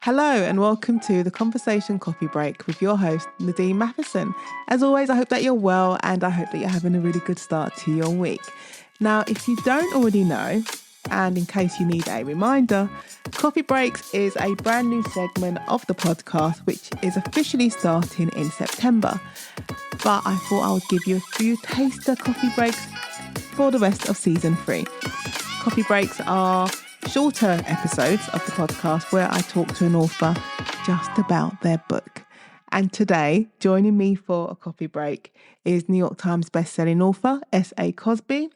Hello and welcome to the Conversation Coffee Break with your host, Nadine Matheson. As always, I hope that you're well and I hope that you're having a really good start to your week. Now, if you don't already know, and in case you need a reminder, Coffee Breaks is a brand new segment of the podcast which is officially starting in September. But I thought I would give you a few taster coffee breaks for the rest of season 3. Coffee breaks are shorter episodes of the podcast where I talk to an author just about their book. And today, joining me for a coffee break is New York Times bestselling author SA Cosby.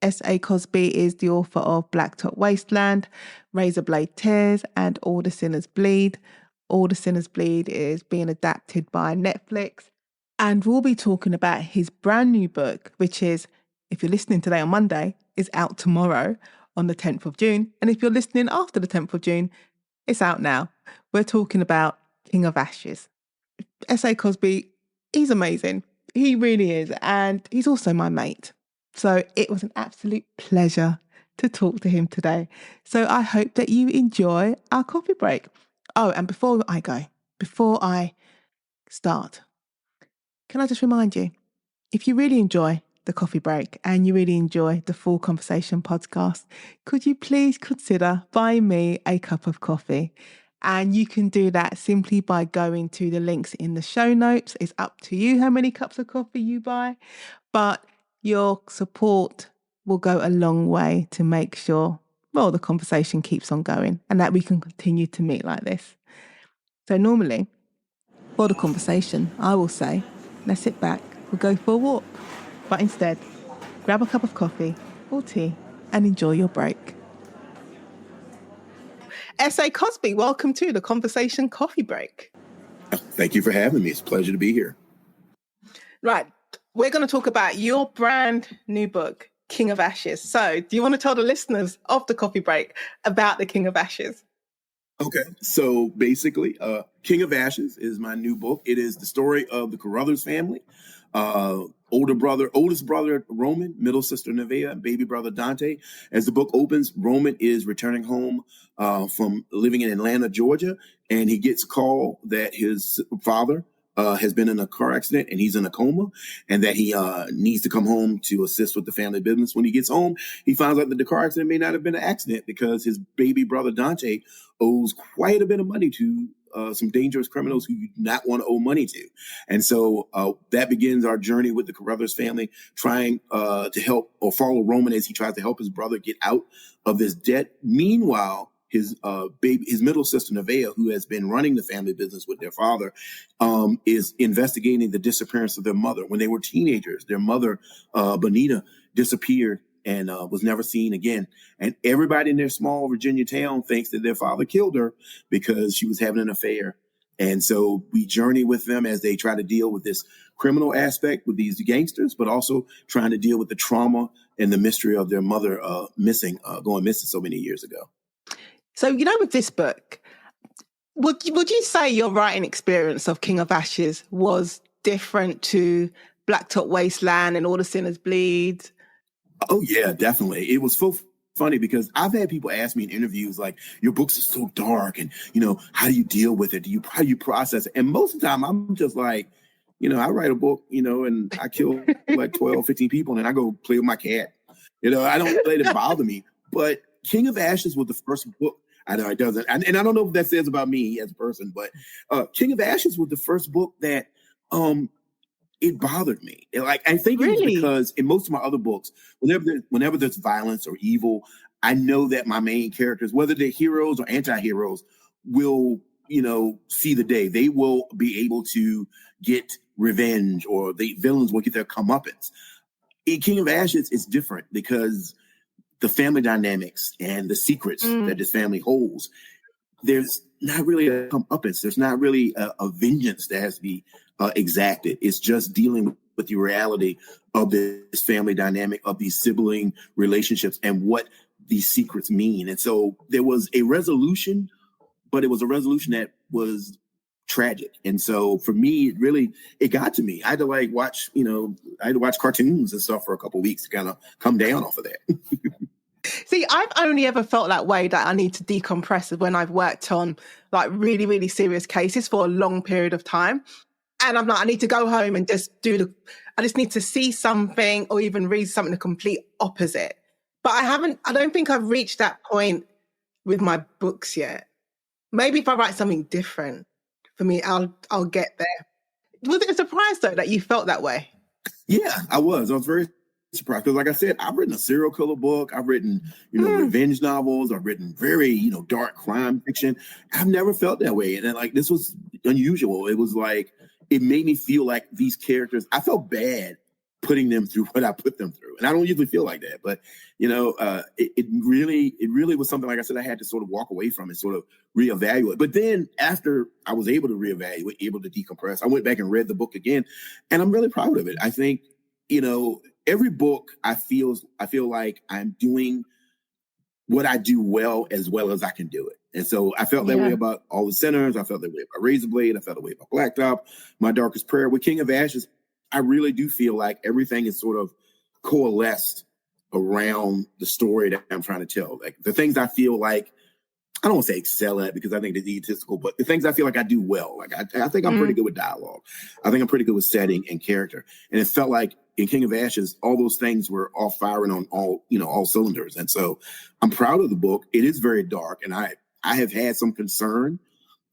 SA Cosby is the author of Blacktop Wasteland, Razorblade Tears, and All the Sinners Bleed. All the Sinners Bleed is being adapted by Netflix. And we'll be talking about his brand new book, which is, if you're listening today on Monday, is out tomorrow on the 10th of June. And if you're listening after the 10th of June, it's out now. We're talking about King of Ashes. S.A. Cosby, he's amazing. He really is. And he's also my mate. So it was an absolute pleasure to talk to him today. So I hope that you enjoy our coffee break. Oh, and before I start, can I just remind you, if you really enjoy the coffee break and you really enjoy the Full Conversation podcast, could you please consider buying me a cup of coffee? And you can do that simply by going to the links in the show notes. It's up to you how many cups of coffee you buy, but your support will go a long way to make sure, well, the conversation keeps on going and that we can continue to meet like this. So normally, for the conversation, I will say, let's sit back, we'll go for a walk. But instead, grab a cup of coffee or tea and enjoy your break. S.A. Cosby, welcome to the Conversation Coffee Break. Thank you for having me. It's a pleasure to be here. Right. We're going to talk about your brand new book, King of Ashes. So do you want to tell the listeners of the Coffee Break about the King of Ashes? Okay. So basically, King of Ashes is my new book. It is the story of the Carruthers family. Oldest brother, Roman, middle sister, Neveah, baby brother, Dante. As the book opens, Roman is returning home from living in Atlanta, Georgia, and he gets a call that his father has been in a car accident and he's in a coma and that he needs to come home to assist with the family business. When he gets home, he finds out that the car accident may not have been an accident because his baby brother, Dante, owes quite a bit of money to some dangerous criminals who you do not want to owe money to. And so that begins our journey with the Carruthers family, trying to help or follow Roman as he tries to help his brother get out of this debt. Meanwhile, his middle sister, Neveah, who has been running the family business with their father, is investigating the disappearance of their mother. When they were teenagers, their mother, Bonita, disappeared and was never seen again. And everybody in their small Virginia town thinks that their father killed her because she was having an affair. And so we journey with them as they try to deal with this criminal aspect with these gangsters, but also trying to deal with the trauma and the mystery of their mother going missing so many years ago. So, with this book, would you say your writing experience of King of Ashes was different to Blacktop Wasteland and All the Sinners Bleed? Oh, yeah, definitely. It was so funny because I've had people ask me in interviews, like, your books are so dark and, how do you deal with it? How do you process it? And most of the time I'm just like, I write a book, and I kill like 12, 15 people and then I go play with my cat. I don't let it bother me. But King of Ashes was the first book. I know it doesn't. And I don't know what that says about me as a person, but King of Ashes was the first book that it bothered me. I think it was because in most of my other books, whenever there's violence or evil, I know that my main characters, whether they're heroes or anti-heroes, will, see the day. They will be able to get revenge or the villains will get their comeuppance. In King of Ashes, it's different because the family dynamics and the secrets that this family holds, there's not really a comeuppance. There's not really a vengeance that has to be exacted. It's just dealing with the reality of this family dynamic, of these sibling relationships and what these secrets mean. And so there was a resolution, but it was a resolution that was tragic. And so for me, it got to me. I had to watch cartoons and stuff for a couple of weeks to kind of come down off of that. See, I've only ever felt that way, that I need to decompress, when I've worked on like really, really serious cases for a long period of time. And I'm like, I need to go home and just I just need to see something or even read something the complete opposite. But I don't think I've reached that point with my books yet. Maybe if I write something different for me, I'll get there. Was it a surprise though that you felt that way? Yeah, I was very surprised because, like I said, I've written a serial killer book. I've written, revenge novels. I've written very, dark crime fiction. I've never felt that way, and then, like, this was unusual. It was like it made me feel like these characters. I felt bad putting them through what I put them through, and I don't usually feel like that. But it really was something, like I said, I had to sort of walk away from and sort of reevaluate. But then after I was able to reevaluate, able to decompress, I went back and read the book again, and I'm really proud of it. I think every book I feel like I'm doing what I do well as I can do it. And so I felt that way about All the Sinners. I felt that way about Razor Blade. I felt that way about Blacktop, My Darkest Prayer. With King of Ashes, I really do feel like everything is sort of coalesced around the story that I'm trying to tell. Like the things I feel like, I don't want to say excel at because I think it's egotistical, but the things I feel like I do well. Like I think I'm pretty good with dialogue. I think I'm pretty good with setting and character. And it felt like in King of Ashes, all those things were all firing on all cylinders. And so I'm proud of the book. It is very dark, and I have had some concern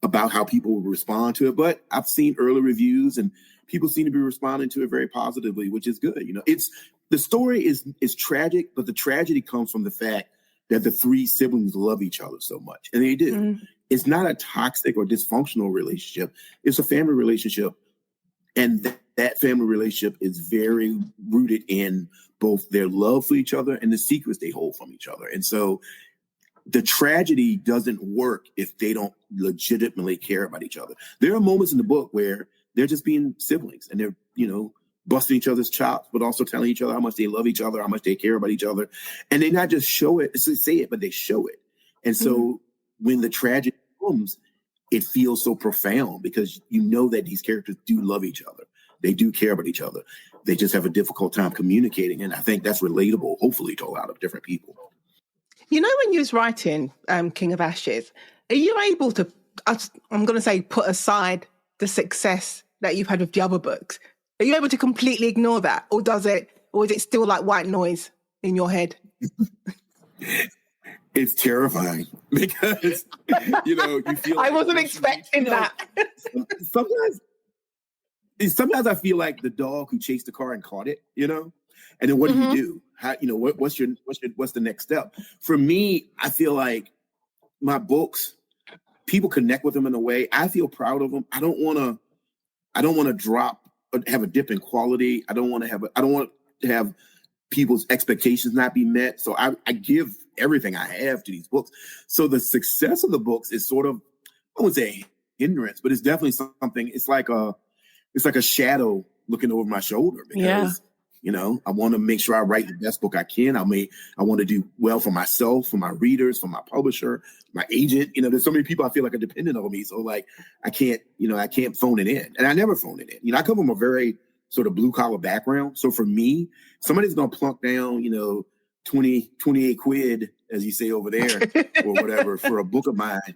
about how people will respond to it, but I've seen early reviews and people seem to be responding to it very positively, which is good. The story is tragic, but the tragedy comes from the fact that the three siblings love each other so much, and they do. Mm-hmm. It's not a toxic or dysfunctional relationship. It's a family relationship, and that family relationship is very rooted in both their love for each other and the secrets they hold from each other. And so the tragedy doesn't work if they don't legitimately care about each other. There are moments in the book where they're just being siblings and they're, busting each other's chops, but also telling each other how much they love each other, how much they care about each other. And they not just say it, but they show it. And so when the tragedy comes, it feels so profound because you know that these characters do love each other. They do care about each other. They just have a difficult time communicating. And I think that's relatable, hopefully, to a lot of different people. When you was writing King of Ashes, are you able to, I'm going to say, put aside the success that you've had with the other books? Are you able to completely ignore that? Or is it still like white noise in your head? It's terrifying because, you feel like I wasn't expecting that. Sometimes I feel like the dog who chased the car and caught it, and then what do you do? How, what's the next step? For me, I feel like my books, people connect with them in a way. I feel proud of them. I don't want to have a dip in quality. I don't want to have people's expectations not be met. So I give everything I have to these books. So the success of the books is sort of, I wouldn't say ignorance, but it's definitely something. It's like a shadow looking over my shoulder because, I want to make sure I write the best book I can. I want to do well for myself, for my readers, for my publisher, my agent. There's so many people I feel like are dependent on me. So like, I can't phone it in, and I never phone it in. I come from a very sort of blue collar background. So for me, somebody's going to plunk down, 28 quid, as you say over there or whatever for a book of mine.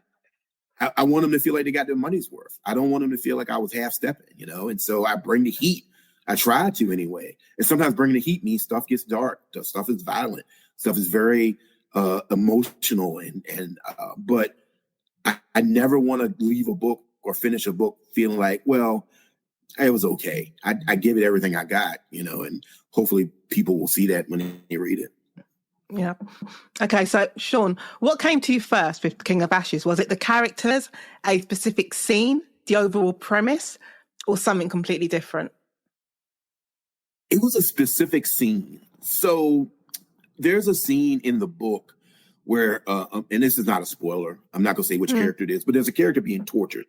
I want them to feel like they got their money's worth. I don't want them to feel like I was half stepping, and so I bring the heat. I try to anyway. And sometimes bringing the heat means stuff gets dark. Stuff is violent. Stuff is very emotional. But I never want to leave a book or finish a book feeling like, well, it was okay. I give it everything I got, and hopefully people will see that when they read it. Yeah. Okay. So, Sean, what came to you first with King of Ashes? Was it the characters, a specific scene, the overall premise, or something completely different? It was a specific scene. So there's a scene in the book where, and this is not a spoiler, I'm not going to say which character it is, but there's a character being tortured.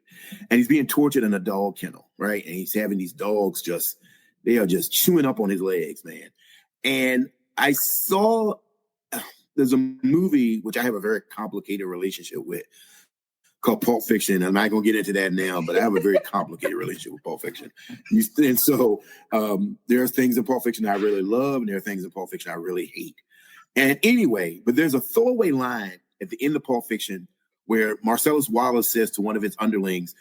And he's being tortured in a dog kennel, right? And he's having these dogs they are just chewing up on his legs, man. And I saw, there's a movie, which I have a very complicated relationship with, called Pulp Fiction. I'm not going to get into that now, but I have a very complicated relationship with Pulp Fiction. And so there are things in Pulp Fiction I really love, and there are things in Pulp Fiction I really hate. And anyway, but there's a throwaway line at the end of Pulp Fiction where Marcellus Wallace says to one of his underlings,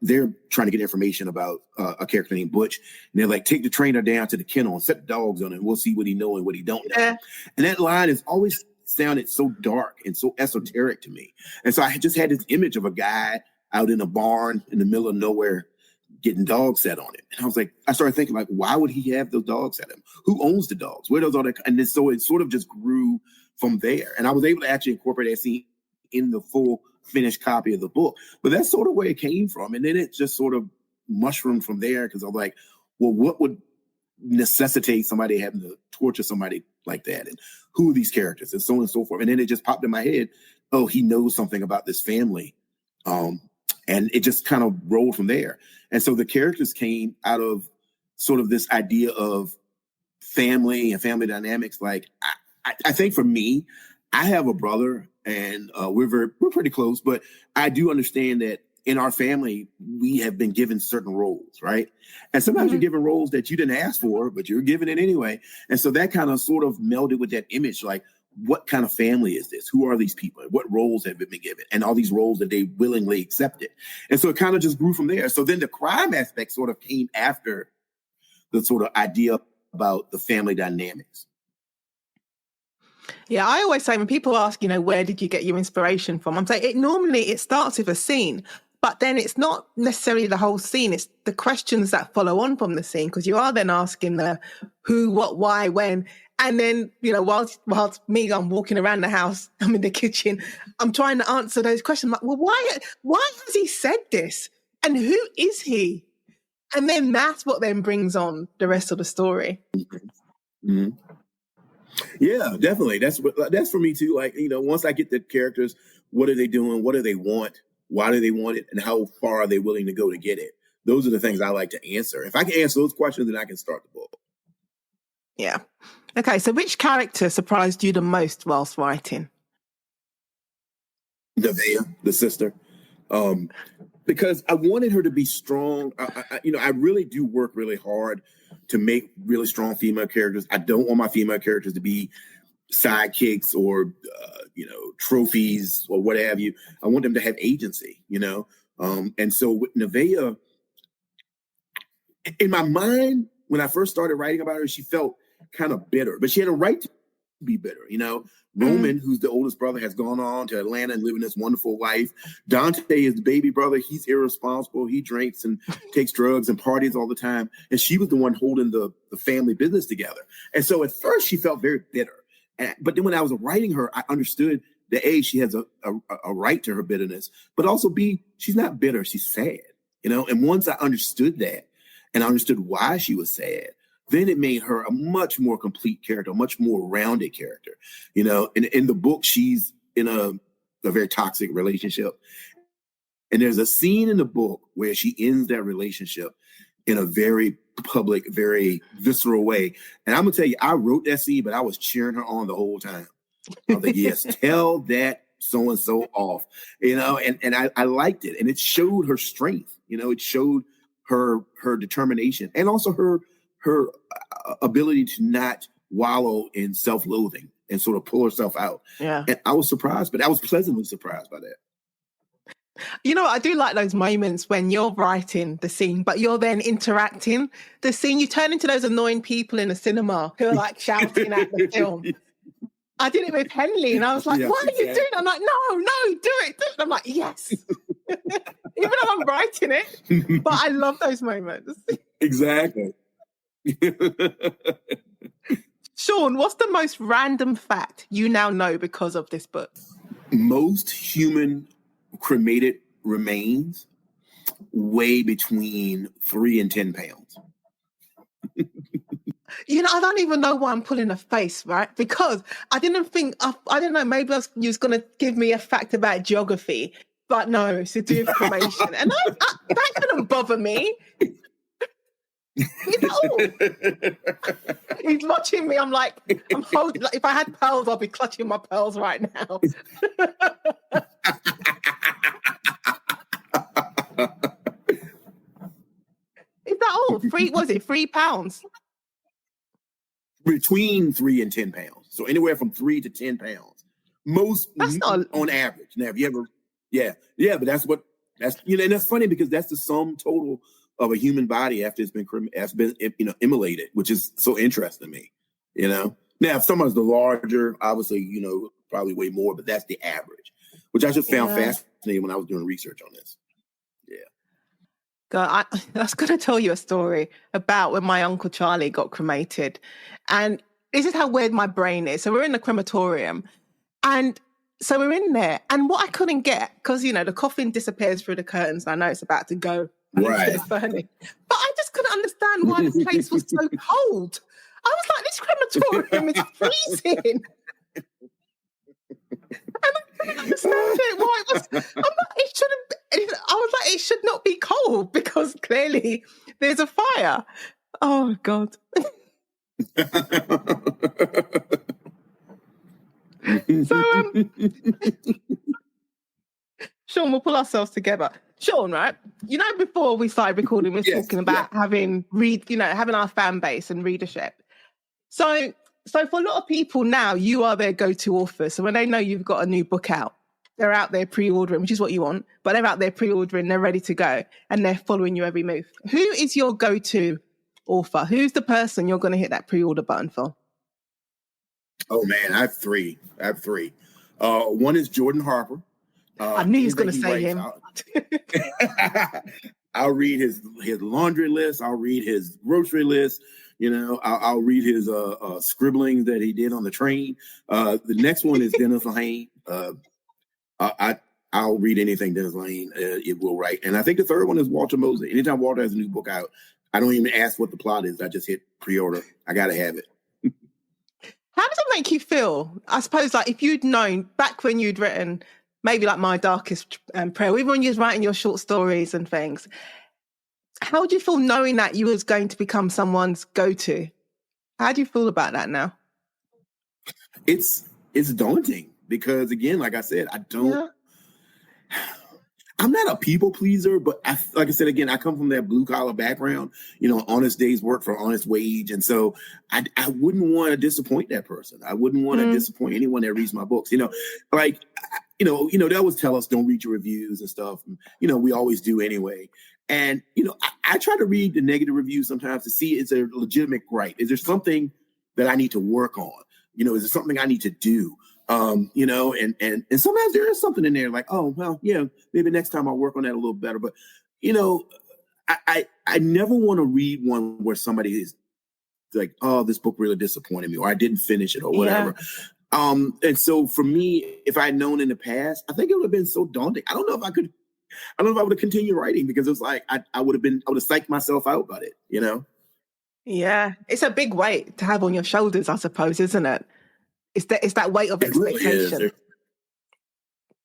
they're trying to get information about a character named Butch. And they're like, take the trainer down to the kennel and set the dogs on it, and we'll see what he know and what he don't know. Yeah. And that line has always sounded so dark and so esoteric to me. And so I just had this image of a guy out in a barn in the middle of nowhere getting dogs set on it. And I was like, I started thinking, like, why would he have those dogs set him? Who owns the dogs? Where does all that? And then, so it sort of just grew from there. And I was able to actually incorporate that scene in the full finished copy of the book. But that's sort of where it came from. And then it just sort of mushroomed from there, because I'm like, well, what would necessitate somebody having to torture somebody like that? And who are these characters? And so on and so forth. And then it just popped in my head, oh, he knows something about this family. And it just kind of rolled from there. And so the characters came out of sort of this idea of family and family dynamics. Like, I think for me, I have a brother, and we're pretty close, but I do understand that in our family, we have been given certain roles, right? And sometimes you're given roles that you didn't ask for, but you're given it anyway. And so that kind of sort of melded with that image, like, what kind of family is this? Who are these people? What roles have been given? And all these roles that they willingly accepted. And so it kind of just grew from there. So then the crime aspect sort of came after the sort of idea about the family dynamics. Yeah, I always say when people ask, where did you get your inspiration from? I'm saying normally it starts with a scene, but then it's not necessarily the whole scene. It's the questions that follow on from the scene, because you are then asking the who, what, why, when. And then, whilst me, I'm walking around the house, I'm in the kitchen, I'm trying to answer those questions. I'm like, well, why has he said this? And who is he? And then that's what then brings on the rest of the story. Mm-hmm. Yeah, definitely. That's for me too. Like, once I get the characters, what are they doing? What do they want? Why do they want it? And how far are they willing to go to get it? Those are the things I like to answer. If I can answer those questions, then I can start the book. Yeah. Okay, so which character surprised you the most whilst writing? Neveah, the sister. Because I wanted her to be strong. I really do work really hard to make really strong female characters. I don't want my female characters to be sidekicks or, trophies or what have you. I want them to have agency, And so with Neveah, in my mind, when I first started writing about her, she felt kind of bitter, but she had a right to be bitter. Roman, who's the oldest brother, has gone on to Atlanta and living this wonderful life. Dante is the baby brother. He's irresponsible. He drinks and takes drugs and parties all the time. And she was the one holding the family business together. And so at first she felt very bitter. But then when I was writing her, I understood that A, she has a right to her bitterness, but also B, she's not bitter. She's sad, And once I understood that and I understood why she was sad, then it made her a much more complete character, a much more rounded character. In the book, she's in a very toxic relationship. And there's a scene in the book where she ends that relationship in a very public, very visceral way. And I'm going to tell you, I wrote that scene, but I was cheering her on the whole time. I was like, yes, tell that so-and-so off, and I liked it. And it showed her strength, it showed her determination, and also her ability to not wallow in self-loathing and sort of pull herself out. Yeah. And I was surprised, but I was pleasantly surprised by that. I do like those moments when you're writing the scene, but you're then interacting the scene. You turn into those annoying people in the cinema who are like shouting at the film. I did it with Henley, and I was like, what are you doing? I'm like, no, do it. And I'm like, yes. Even though I'm writing it, but I love those moments. Exactly. Sean, what's the most random fact you now know because of this book? Most human cremated remains weigh between 3 and 10 pounds. I don't even know why I'm pulling a face, right? Because I didn't know, maybe you was going to give me a fact about geography, but no, it's to do with cremation. And that couldn't bother me. He's watching me. I'm like, I'm holding, like, if I had pearls, I'd be clutching my pearls right now. Is that all? 3 pounds? Between 3 and 10 pounds. So anywhere from 3 to 10 pounds, most on average. Now, if you ever, but that's and that's funny because that's the sum total of a human body after it's been immolated, which is so interesting to me. Now if someone's the larger, obviously probably way more, but that's the average, which I just found fascinating when I was doing research on this. God, I was going to tell you a story about when my Uncle Charlie got cremated. And this is how weird my brain is. So we're in the crematorium. And so we're in there. And what I couldn't get, because, the coffin disappears through the curtains. And I know it's about to go. Right. It's burning. But I just couldn't understand why the place was so cold. I was like, this crematorium is freezing. And I couldn't understand it. Why it was? I was like, it should not be cold because clearly there's a fire. Oh God. So, Sean, we'll pull ourselves together. Sean, right? Before we started recording, we were talking about having our fan base and readership. So for a lot of people now, you are their go-to author. So when they know you've got a new book out, they're out there pre-ordering, which is what you want, but they're out there pre-ordering, they're ready to go, and they're following you every move. Who is your go-to author? Who's the person you're going to hit that pre-order button for? Oh, man, I have three. One is Jordan Harper. I knew he was going to say him. I'll read his laundry list. I'll read his grocery list. I'll read his scribblings that he did on the train. The next one is Dennis Lane. I'll read anything Dennis Lane it will write. And I think the third one is Walter Mosley. Anytime Walter has a new book out, I don't even ask what the plot is. I just hit pre-order. I got to have it. How does it make you feel? I suppose, like, if you'd known back when you'd written maybe like My Darkest Prayer, even when you was writing your short stories and things, how do you feel knowing that you was going to become someone's go-to? How do you feel about that now? It's daunting because, again, like I said, I'm not a people pleaser, but like I said, again, I come from that blue collar background, honest day's work for honest wage. And so I wouldn't want to disappoint that person. I wouldn't want to disappoint anyone that reads my books, they always tell us don't read your reviews and stuff. And, we always do anyway. And, I try to read the negative reviews sometimes to see is there a legitimate gripe? Is there something that I need to work on? Is there something I need to do? And sometimes there is something in there like, oh, well, maybe next time I'll work on that a little better. But, I never want to read one where somebody is like, oh, this book really disappointed me, or I didn't finish it or whatever. And so for me, if I'd known in the past, I think it would have been so daunting. I don't know if I would have continued writing because it was like, I would have psyched myself out about it, Yeah. It's a big weight to have on your shoulders, I suppose, isn't it? It's that weight of expectation.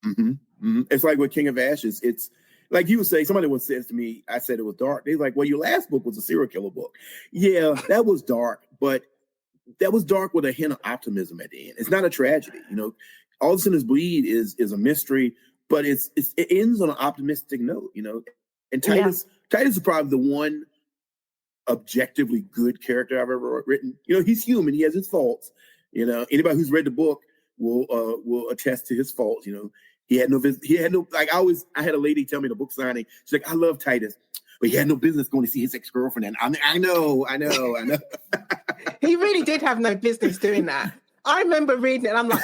Really It's like with King of Ashes. It's like you would say, somebody once says to me, I said it was dark. They're like, well, your last book was a serial killer book. Yeah, that was dark, but that was dark with a hint of optimism at the end. It's not a tragedy. All Sinners Bleed is a mystery, but it ends on an optimistic note, And Titus is probably the one objectively good character I've ever written. He's human. He has his faults. Anybody who's read the book will attest to his faults. He had no I had a lady tell me the book signing. She's like, I love Titus, but he had no business going to see his ex-girlfriend. And I know. He really did have no business doing that. I remember reading it and I'm like,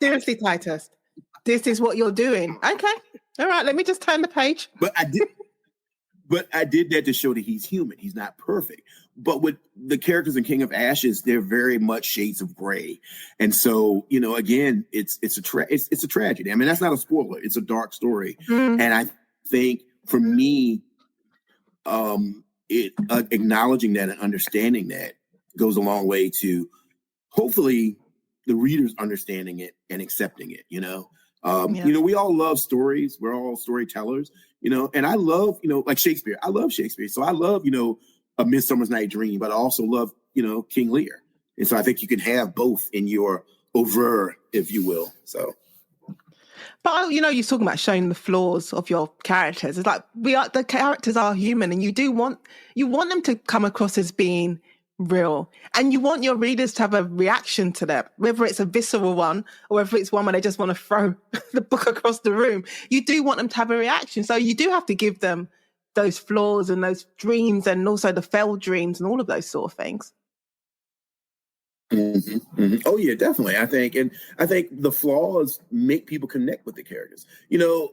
seriously, Titus, this is what you're doing. Okay. All right. Let me just turn the page. But I did that to show that he's human. He's not perfect. But with the characters in King of Ashes, they're very much shades of gray. And so, again, it's a tragedy. I mean, that's not a spoiler. It's a dark story. And I think for me, acknowledging that and understanding that goes a long way to hopefully the readers understanding it and accepting it, we all love stories. We're all storytellers, and I love, like Shakespeare. I love Shakespeare. So I love, A Midsummer's Night Dream, but I also love, King Lear. And so I think you can have both in your oeuvre, if you will. So. But, you're talking about showing the flaws of your characters. It's like the characters are human and you want them to come across as being real. And you want your readers to have a reaction to that, whether it's a visceral one or whether it's one where they just want to throw the book across the room. You do want them to have a reaction. So you do have to give them those flaws and those dreams and also the failed dreams and all of those sort of things. Mm-hmm, mm-hmm. Oh yeah, definitely. I think the flaws make people connect with the characters. You know,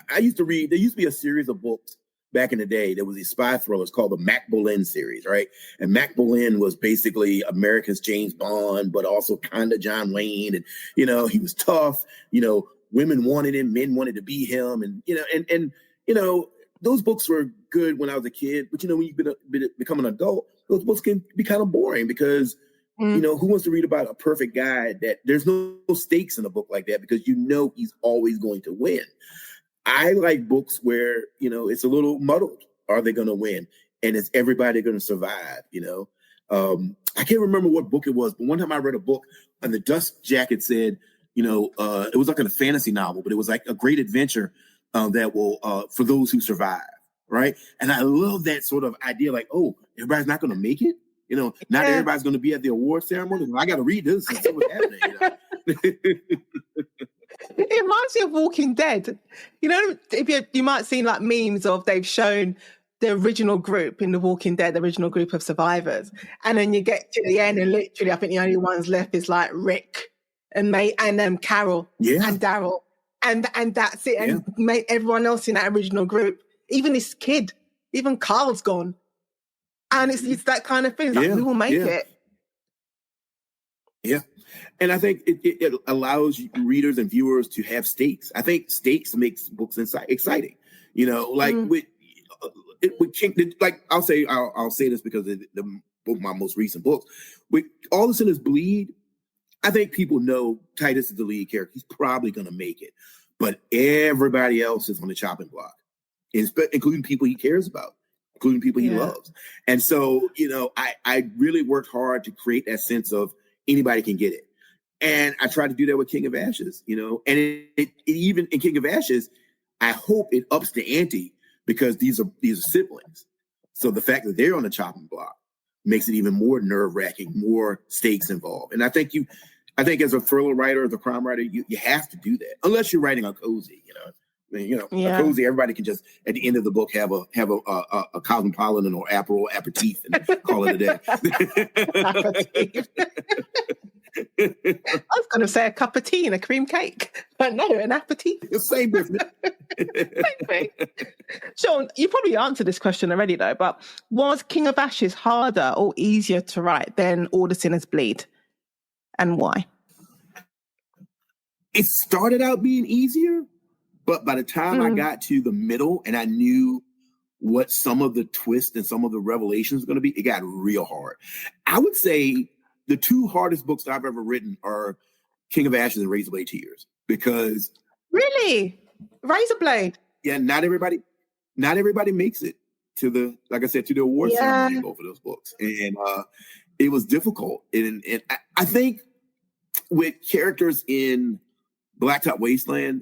I used to read. There used to be a series of books back in the day. There was these spy thrillers called the Mac Boleyn series, right? And Mac Boleyn was basically America's James Bond, but also kind of John Wayne. And you know, he was tough. You know, women wanted him, men wanted to be him, and you know, those books were good when I was a kid. But you know, when you become an adult, those books can be kind of boring because you know, who wants to read about a perfect guy that there's no stakes in a book like that because you know he's always going to win. I like books where, you know, it's a little muddled. Are they going to win? And is everybody going to survive? You know, I can't remember what book it was, but one time I read a book and the dust jacket said, you know, it was like a fantasy novel, but it was like a great adventure that will for those who survive. Right. And I love that sort of idea like, oh, everybody's not going to make it. You know, not everybody's going to be at the award ceremony. I got to read this and see what's happening. You know? It reminds me of Walking Dead. You know, if you might have seen like memes of they've shown the original group in The Walking Dead, the original group of survivors. And then you get to the end and literally I think the only ones left is like Rick and Carol and Daryl. And that's it. And everyone else in that original group, even this kid, even Carl's gone. And it's that kind of thing. Like, we will make it. Yeah. And I think it allows readers and viewers to have stakes. I think stakes makes books exciting. You know, like with King, like I'll say this because of my most recent books. With All This in His Bleed, I think people know Titus is the lead character. He's probably going to make it. But everybody else is on the chopping block, including people he cares about, including people he loves. And so, you know, I really worked hard to create that sense of anybody can get it. And I tried to do that with King of Ashes, you know, and it even in King of Ashes, I hope it ups the ante because these are siblings. So the fact that they're on the chopping block makes it even more nerve-wracking, more stakes involved. And I think as a thriller writer, as a crime writer, you have to do that, unless you're writing a cozy, you know. I mean, you know, a cozy, everybody can just at the end of the book have a cosmopolitan or aperitif and call it a day. I was going to say a cup of tea and a cream cake, but no, an aperitif. The same business. Same thing. Sean, you probably answered this question already though, but was King of Ashes harder or easier to write than All the Sinners Bleed? And why? It started out being easier. But by the time I got to the middle and I knew what some of the twists and some of the revelations were going to be, it got real hard. I would say the two hardest books I've ever written are King of Ashes and Razorblade Tears. Because really? Razorblade? Yeah, not everybody makes it to the, like I said, to the award ceremony in both of those books. And it was difficult. And I think with characters in Blacktop Wasteland,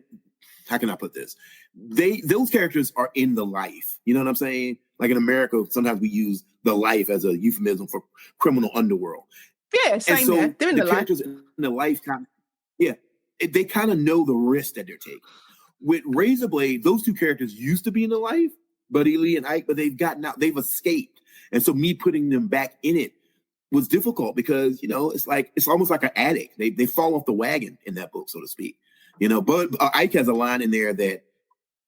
how can I put this? Those characters are in the life. You know what I'm saying? Like in America, sometimes we use the life as a euphemism for criminal underworld. Yeah, same here. They're in the characters in the life they kind of know the risk that they're taking. With Razorblade, those two characters used to be in the life, Buddy Lee and Ike, but they've gotten out, they've escaped. And so me putting them back in it was difficult because, you know, it's almost like an addict. They fall off the wagon in that book, so to speak. You know, but Ike has a line in there that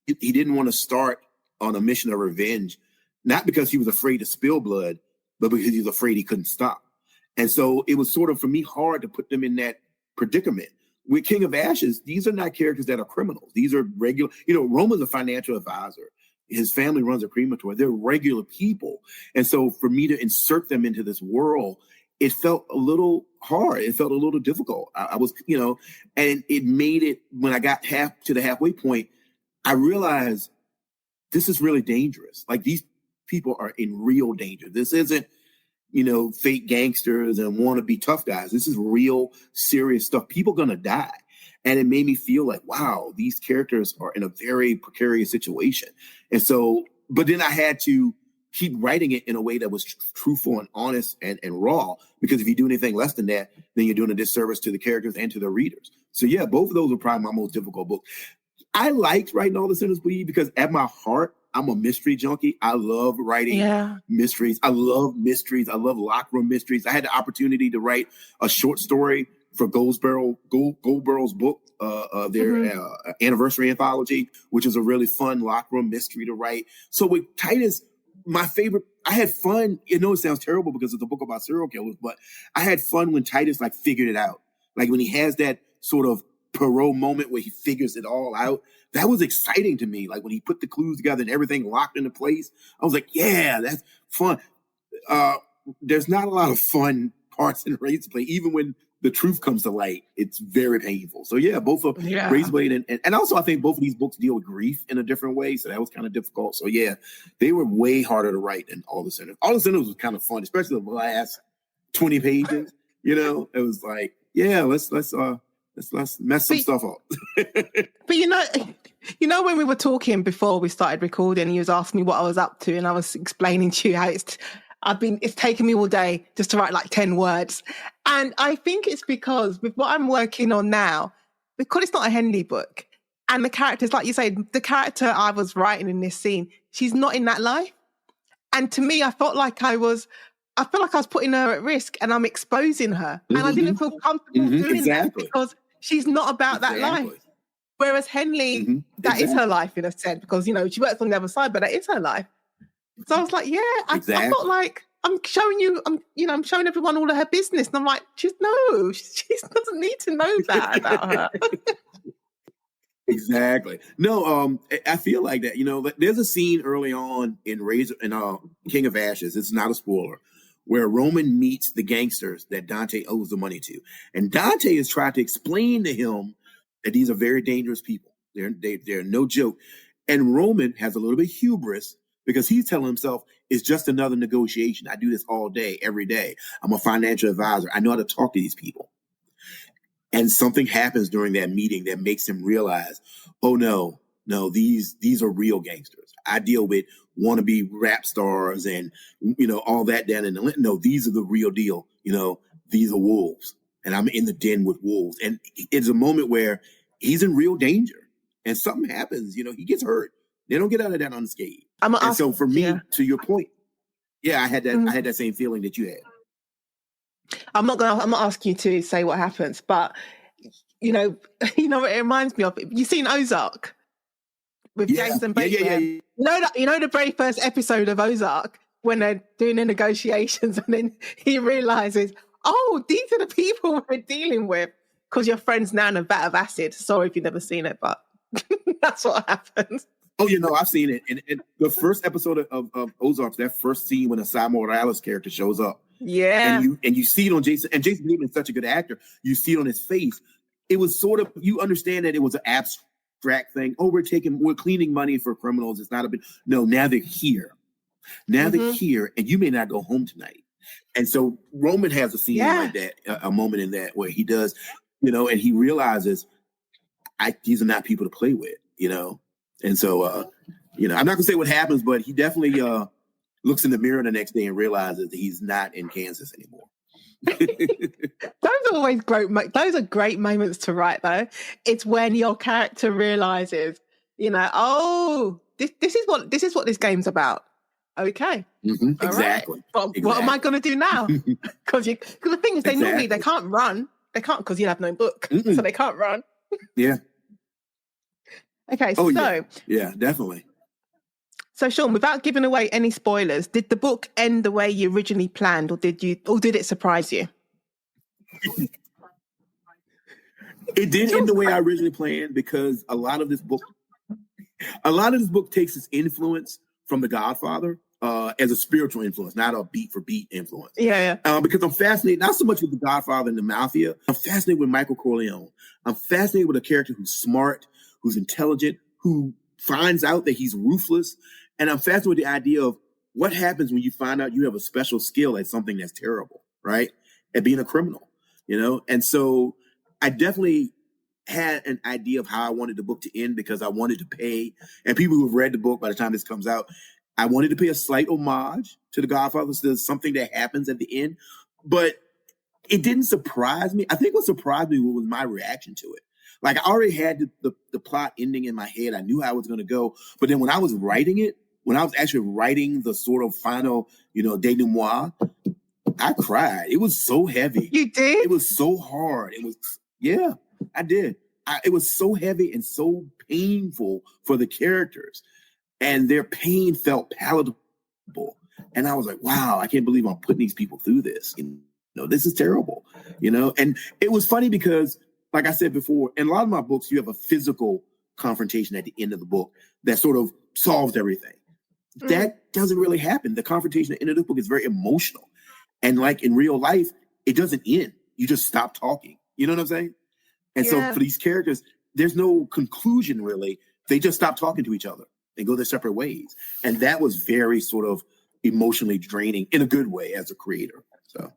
he didn't want to start on a mission of revenge, not because he was afraid to spill blood, but because he was afraid he couldn't stop. And so it was sort of, for me, hard to put them in that predicament. With King of Ashes, these are not characters that are criminals. These are regular, you know, Roma's a financial advisor. His family runs a crematory. They're regular people. And so for me to insert them into this world, it felt a little hard. It felt a little difficult. I was, you know, and it made it, when I got to the halfway point, I realized this is really dangerous. Like, these people are in real danger. This isn't, you know, fake gangsters and wannabe tough guys. This is real, serious stuff. People are going to die. And it made me feel like, wow, these characters are in a very precarious situation. And so, but then I had to keep writing it in a way that was truthful and honest and raw. Because if you do anything less than that, then you're doing a disservice to the characters and to the readers. So yeah, both of those are probably my most difficult books. I liked writing All the Sinners Bleed because at my heart, I'm a mystery junkie. I love writing mysteries. I love mysteries. I love locker room mysteries. I had the opportunity to write a short story for Goldborough's book, their anniversary anthology, which is a really fun locker room mystery to write. So with Titus, my favorite, I had fun. You know, it sounds terrible because it's a book about serial killers, but I had fun when Titus like figured it out. Like when he has that sort of Poirot moment where he figures it all out. That was exciting to me. Like when he put the clues together and everything locked into place, I was like, yeah, that's fun. There's not a lot of fun parts in Razor Blade. Even when the truth comes to light, it's very painful. So yeah, both of Razor Blade and also I think both of these books deal with grief in a different way. So that was kind of difficult. So yeah, they were way harder to write than All the Sinners. All the Sinners was kind of fun, especially the last 20 pages. You know, it was like, yeah, let's mess some stuff up. But you know, when we were talking before we started recording, you was asking me what I was up to, and I was explaining to you how it's taken me all day just to write like 10 words. And I think it's because with what I'm working on now, because it's not a Henley book, and the characters, like you say, the character I was writing in this scene, she's not in that life. And to me, I felt like I was putting her at risk and I'm exposing her. And I didn't feel comfortable doing that because she's not about that life. Whereas Henley, that is her life in a sense, because, you know, she works on the other side, but that is her life. So I was like, yeah, I felt like I'm showing everyone all of her business. And I'm like, she doesn't need to know that about her. Exactly. No, I feel like that. You know, there's a scene early on in King of Ashes. It's not a spoiler, where Roman meets the gangsters that Dante owes the money to, and Dante is trying to explain to him that these are very dangerous people. They're no joke, and Roman has a little bit of hubris because he's telling himself it's just another negotiation. I do this all day, every day. I'm a financial advisor. I know how to talk to these people. And something happens during that meeting that makes him realize, oh no, these are real gangsters. I deal with wannabe rap stars and, you know, all that down in the, no, these are the real deal. You know, these are wolves and I'm in the den with wolves. And it's a moment where he's in real danger and something happens, you know, he gets hurt. They don't get out of that unscathed. So for me, to your point, yeah, I had that same feeling that you had. I'm not asking you to say what happens, but you know what it reminds me of. You've seen Ozark with Jason Bateman. Yeah. You know the very first episode of Ozark when they're doing the negotiations, and then he realizes, oh, these are the people we're dealing with because your friend's now in a vat of acid. Sorry if you've never seen it, but that's what happens. Oh, you know, I've seen it. And the first episode of Ozark, that first scene when a Asai Morales character shows up. Yeah. And you see it on Jason, and Jason Bateman is such a good actor. You see it on his face. It was sort of, you understand that it was an abstract thing. Oh, we're cleaning money for criminals. It's not a big, no, now they're here. Now they're here, and you may not go home tonight. And so Roman has a scene like that, a moment in that where he does, you know, and he realizes these are not people to play with, you know? And so, you know, I'm not gonna say what happens, but he definitely looks in the mirror the next day and realizes that he's not in Kansas anymore. Those are always great. Those are great moments to write, though. It's when your character realizes, you know, oh, this is what this game's about. Okay, exactly. Right. What am I going to do now? Because the thing is, normally they can't run. They can't because you have no book, so they can't run. Yeah. Okay, yeah, definitely. So, Sean, without giving away any spoilers, did the book end the way you originally planned, or did it surprise you? It did end the way I originally planned because a lot of this book takes its influence from The Godfather as a spiritual influence, not a beat for beat influence. Yeah. Because I'm fascinated not so much with The Godfather and the Mafia. I'm fascinated with Michael Corleone. I'm fascinated with a character who's smart, who's intelligent, who finds out that he's ruthless. And I'm fascinated with the idea of what happens when you find out you have a special skill at something that's terrible, right? At being a criminal, you know? And so I definitely had an idea of how I wanted the book to end because I wanted to pay, and people who have read the book by the time this comes out, I wanted to pay a slight homage to The Godfather. So there's something that happens at the end, but it didn't surprise me. I think what surprised me was my reaction to it. Like, I already had the plot ending in my head. I knew how it was going to go. But then when I was writing it, when I was actually writing the sort of final, denouement, I cried. It was so heavy. You did? It was so hard. Yeah, I did. It was so heavy and so painful for the characters. And their pain felt palatable. And I was like, wow, I can't believe I'm putting these people through this. This is terrible. And it was funny because, like I said before, in a lot of my books, you have a physical confrontation at the end of the book that sort of solves everything. That doesn't really happen. The confrontation at the end of the book is very emotional. And like in real life, it doesn't end. You just stop talking. You know what I'm saying? And so for these characters, there's no conclusion really. They just stop talking to each other and go their separate ways. And that was very sort of emotionally draining in a good way as a creator. So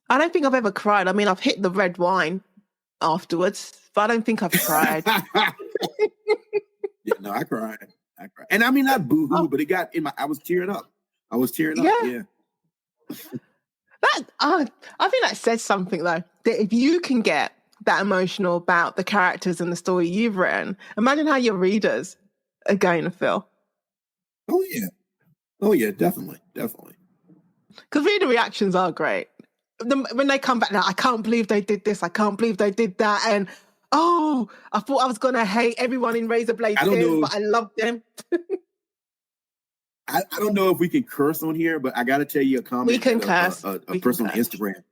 I don't think I've ever cried. I mean, I've hit the red wine afterwards, but I don't think I've cried. Yeah, no, I cried. And I mean, not boo-hoo, but it got in I was tearing up. Yeah. I think that says something, though, that if you can get that emotional about the characters and the story you've written, imagine how your readers are going to feel. Oh, yeah, definitely. Because reader reactions are great. When they come back now, I can't believe they did this, I can't believe they did that, and I thought I was going to hate everyone in Razor Blade Tears, but I love them. I don't know if we can curse on here, but I got to tell you a comment. We can curse. A person on Instagram.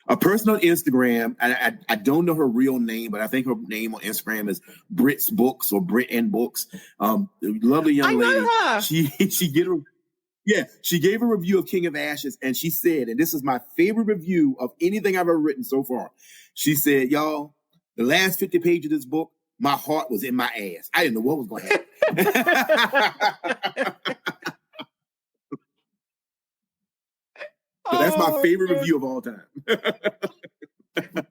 A person on Instagram, I don't know her real name, but I think her name on Instagram is Brit's Books or Brit and Books. Lovely young lady. Know her. She gave a review of King of Ashes, and she said, and this is my favorite review of anything I've ever written so far. She said, y'all, the last 50 pages of this book, my heart was in my ass. I didn't know what was going to happen. So that's my favorite review of all time.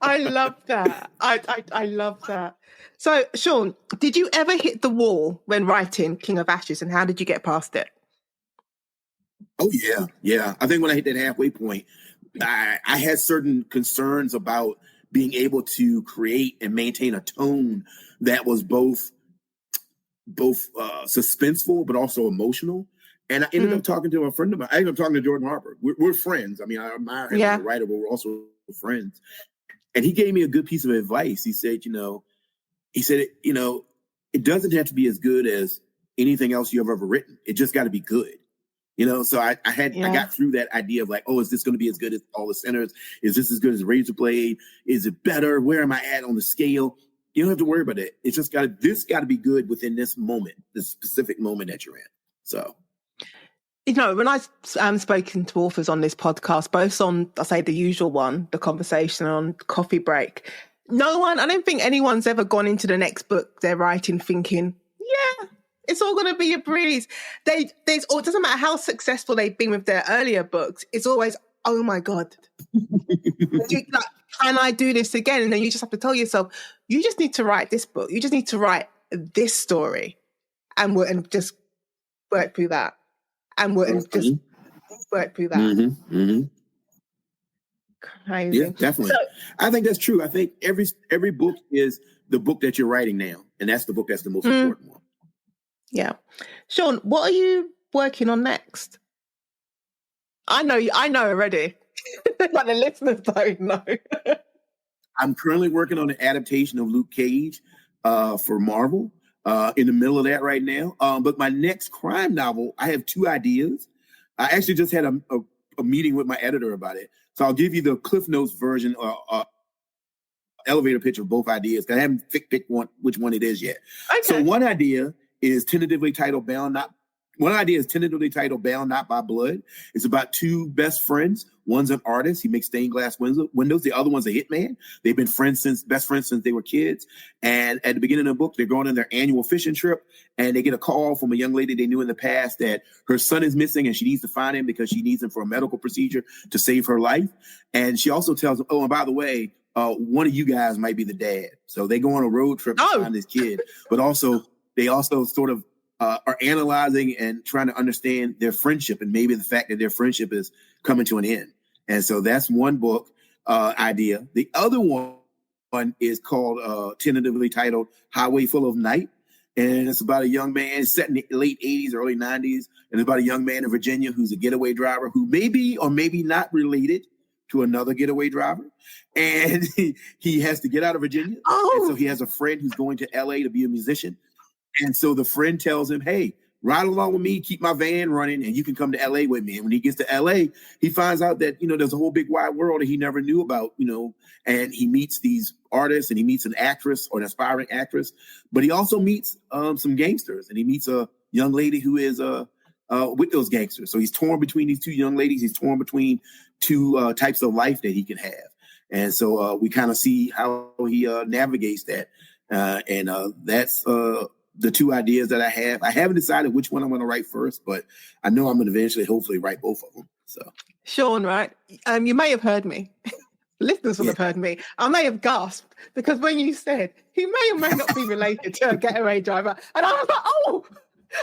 I love that. I love that. So, Sean, did you ever hit the wall when writing King of Ashes, and how did you get past it? Oh, yeah. I think when I hit that halfway point, I had certain concerns about being able to create and maintain a tone that was both suspenseful but also emotional. And I ended up talking to a friend of mine. I ended up talking to Jordan Harper. We're friends. I mean, I admire him as a writer, but we're also friends. And he gave me a good piece of advice. He said, it doesn't have to be as good as anything else you've ever written. It just got to be good. So I got through that idea of like, is this going to be as good as All the Sinners? Is this as good as Razor Blade? Is it better? Where am I at on the scale? You don't have to worry about it. It's just got to be good within this moment, this specific moment that you're in. So. When I've spoken to authors on this podcast, both on, I say the usual one, the conversation on Coffee Break, I don't think anyone's ever gone into the next book they're writing thinking, it's all going to be a breeze. It doesn't matter how successful they've been with their earlier books. It's always, oh my God, can I do this again? And then you just have to tell yourself, you just need to write this book. You just need to write this story and just work through that. Just work through that. Mm-hmm, mm-hmm. Crazy. Yeah, definitely. So, I think that's true. I think every book is the book that you're writing now, and that's the book that's the most important one. Yeah. Sean, what are you working on next? I know already. But the listeners don't know. I'm currently working on an adaptation of Luke Cage for Marvel. In the middle of that right now. But my next crime novel, I have 2 ideas. I actually just had a meeting with my editor about it. So I'll give you the Cliff Notes version or elevator pitch of both ideas, because I haven't picked which one it is yet. Okay. So one idea is tentatively titled Bound Not by Blood. It's about 2 best friends. One's an artist. He makes stained glass windows. The other one's a hitman. They've been best friends since they were kids. And at the beginning of the book, they're going on their annual fishing trip, and they get a call from a young lady they knew in the past that her son is missing and she needs to find him because she needs him for a medical procedure to save her life. And she also tells them, and by the way, one of you guys might be the dad. So they go on a road trip to find this kid, but they also sort of are analyzing and trying to understand their friendship and maybe the fact that their friendship is coming to an end. And so that's one book idea. The other one is called, tentatively titled Highway Full of Night. And it's about a young man set in the late 80s, early 90s. And it's about a young man in Virginia who's a getaway driver who may be or maybe not related to another getaway driver. And he has to get out of Virginia. Oh. And so he has a friend who's going to LA to be a musician. And so the friend tells him, hey, ride along with me, keep my van running, and you can come to LA with me. And when he gets to LA, he finds out that, there's a whole big wide world that he never knew about, and he meets these artists and he meets an actress or an aspiring actress, but he also meets some gangsters, and he meets a young lady who is with those gangsters. So he's torn between these two young ladies. He's torn between two types of life that he can have. And so we kind of see how he navigates that. And that's the two ideas that I have. I haven't decided which one I'm going to write first, but I know I'm going to eventually, hopefully, write both of them. So, Sean, right? You may have heard me. Listeners will have heard me. I may have gasped because when you said he may or may not be related to a getaway driver, and I was like, "Oh,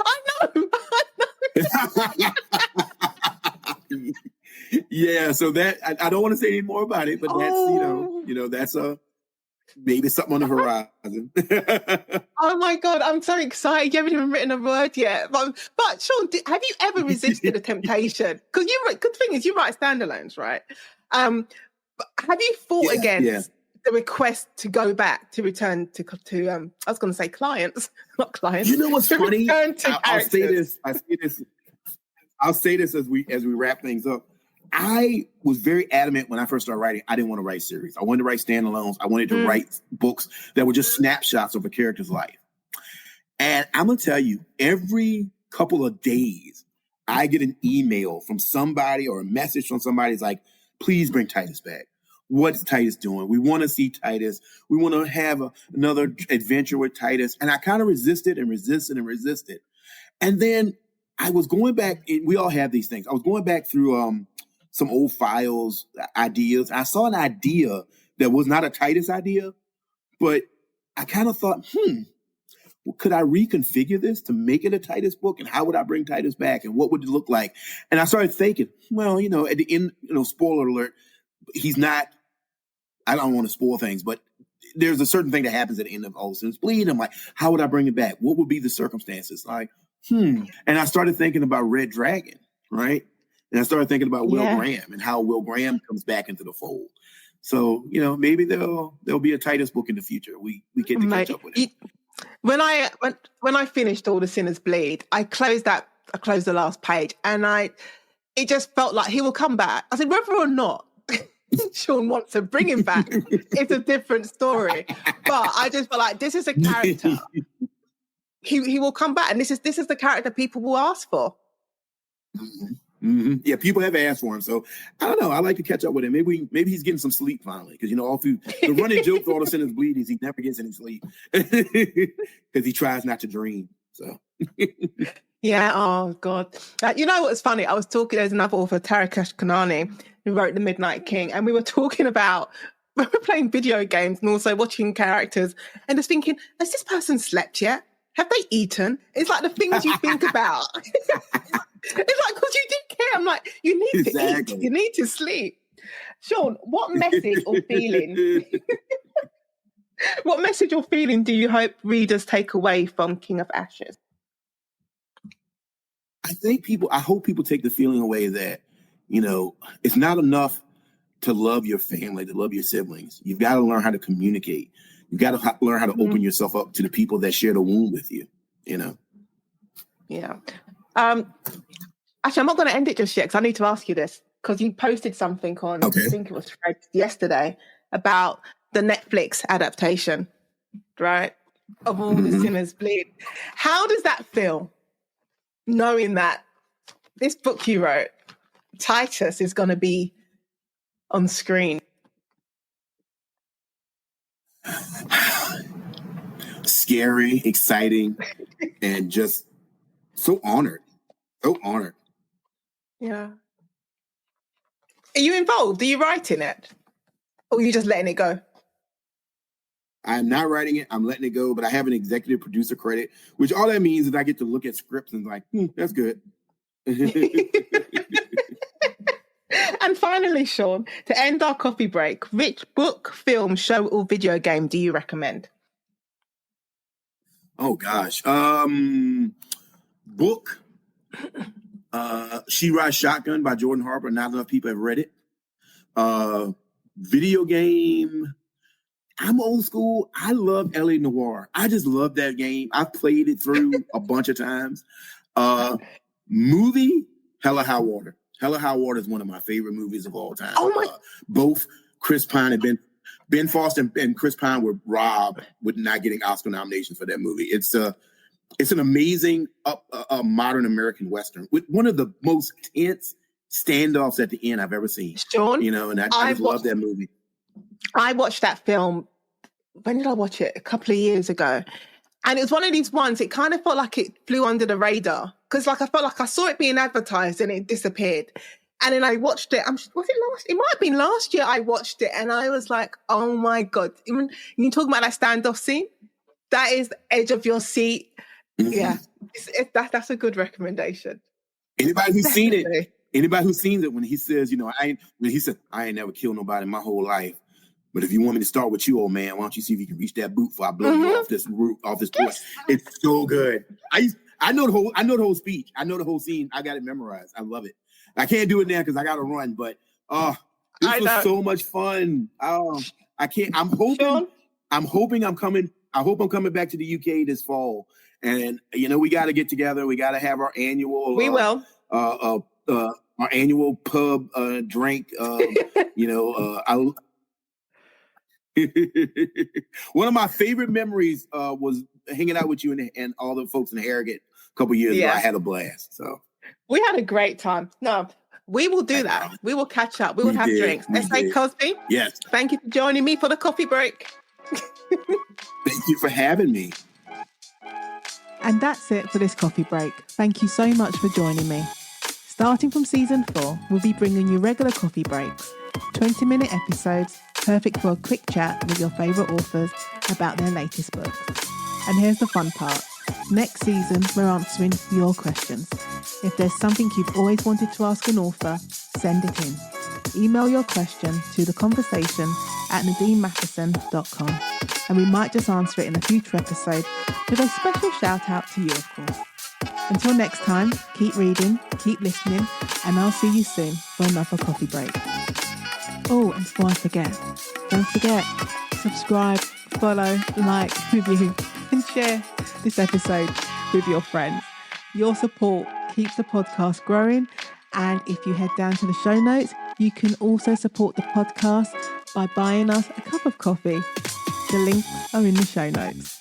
I know." Yeah. So that I don't want to say any more about it, but that's that's maybe something on the horizon. Oh my God, I'm so excited. You haven't even written a word yet. But Sean, have you ever resisted a temptation? Because good thing is you write standalones, right? Have you fought against the request to go back, to return to I was going to say clients, not clients. You know what's funny? I'll say this as we wrap things up. I was very adamant when I first started writing. I didn't want to write series. I wanted to write standalones. I wanted to write books that were just snapshots of a character's life. And I'm going to tell you, every couple of days, I get an email from somebody or a message from somebody that's like, please bring Titus back. What's Titus doing? We want to see Titus. We want to have another adventure with Titus. And I kind of resisted. And then I was going back. We all have these things. I was going back through some old files, ideas. I saw an idea that was not a Titus idea, but I kind of thought, could I reconfigure this to make it a Titus book? And how would I bring Titus back? And what would it look like? And I started thinking, well, at the end, spoiler alert, he's not, I don't want to spoil things, but there's a certain thing that happens at the end of All Sins Bleed. I'm like, how would I bring it back? What would be the circumstances? Like, And I started thinking about Red Dragon, right? And I started thinking about Will Graham and how Will Graham comes back into the fold. So, maybe there'll be a Titus book in the future. We get to catch up with it. When I finished All the Sinners Bleed, I closed the last page, and it just felt like he will come back. I said, whether or not Sean wants to bring him back, it's a different story. But I just felt like this is a character. He will come back, and this is the character people will ask for. Yeah, people have asked for him, so I don't know. I like to catch up with him. Maybe he's getting some sleep finally, because all through the running joke for All the Sinners Bleed is he never gets any sleep because he tries not to dream. So yeah, oh God, you know what's funny? I was talking. There's another author, Tarakash Kanani, who wrote The Midnight King, and we were talking about we were playing video games and also watching characters, and just thinking, has this person slept yet? Have they eaten? It's like the things you think about. It's like, because you didn't care. I'm like, you need to eat. You need to sleep. Sean, what message or feeling do you hope readers take away from King of Ashes? I hope people take the feeling away that, it's not enough to love your family, to love your siblings. You've got to learn how to communicate. You've got to learn how to open yourself up to the people that share the womb with you, Yeah. Actually, I'm not going to end it just yet, because I need to ask you this, because you posted something on, I think it was yesterday, about the Netflix adaptation, right, of All the Sinners Bleed. How does that feel, knowing that this book you wrote, Titus, is going to be on screen? Scary, exciting, and just so honored. So honored. Yeah. Are you involved? Are you writing it? Or are you just letting it go? I'm not writing it. I'm letting it go, but I have an executive producer credit, which all that means is I get to look at scripts and like, that's good. And finally, Sean, to end our coffee break, which book, film, show, or video game do you recommend? Oh gosh. Book. She Rides Shotgun by Jordan Harper. Not enough people have read it. Video game. I'm old school. I love LA Noire. I just love that game. I've played it through a bunch of times. Movie, Hella High Water. Hella High Water is one of my favorite movies of all time. Oh my! Both Chris Pine and Ben Foster and Chris Pine were robbed with not getting Oscar nominations for that movie. It's an amazing modern American Western with one of the most tense standoffs at the end I've ever seen. Sean, and I just love that movie. I watched that film. When did I watch it? A couple of years ago. And it was one of these ones, it kind of felt like it flew under the radar. Because I felt like I saw it being advertised and it disappeared. And then I watched it. Was it last? It might have been last year I watched it. And I was like, oh my God. Even you talk about that standoff scene, that is the edge of your seat. Mm-hmm. Yeah. That's a good recommendation. Anybody who's seen it, when he says, I ain't never killed nobody in my whole life. But if you want me to start with you, old man, why don't you see if you can reach that boot before I blow you off this roof, off this porch? It's so good. I know the whole speech. I know the whole scene. I got it memorized. I love it. I can't do it now because I got to run. But this was so much fun. I can't. I'm hoping I'm coming. I hope I'm coming back to the UK this fall. And we got to get together. We got to have our annual. We will. Our annual pub drink. One of my favorite memories was hanging out with you and all the folks in Harrogate a couple years ago. I had a blast. So we had a great time. No, we will do that. We will catch up. We will have drinks. SA Cosby. Yes. Thank you for joining me for the coffee break. Thank you for having me. And that's it for this coffee break. Thank you so much for joining me. Starting from season 4, we'll be bringing you regular coffee breaks, 20-minute episodes, perfect for a quick chat with your favourite authors about their latest books. And here's the fun part. Next season, we're answering your questions. If there's something you've always wanted to ask an author, send it in. Email your question to theconversation@nadimmmatheson.com, and we might just answer it in a future episode with a special shout out to you, of course. Until next time, keep reading, keep listening, and I'll see you soon for another coffee break. Oh, and before I forget, don't forget, subscribe, follow, like, review, and share this episode with your friends. Your support keeps the podcast growing, and if you head down to the show notes, you can also support the podcast by buying us a cup of coffee. The links are in the show notes.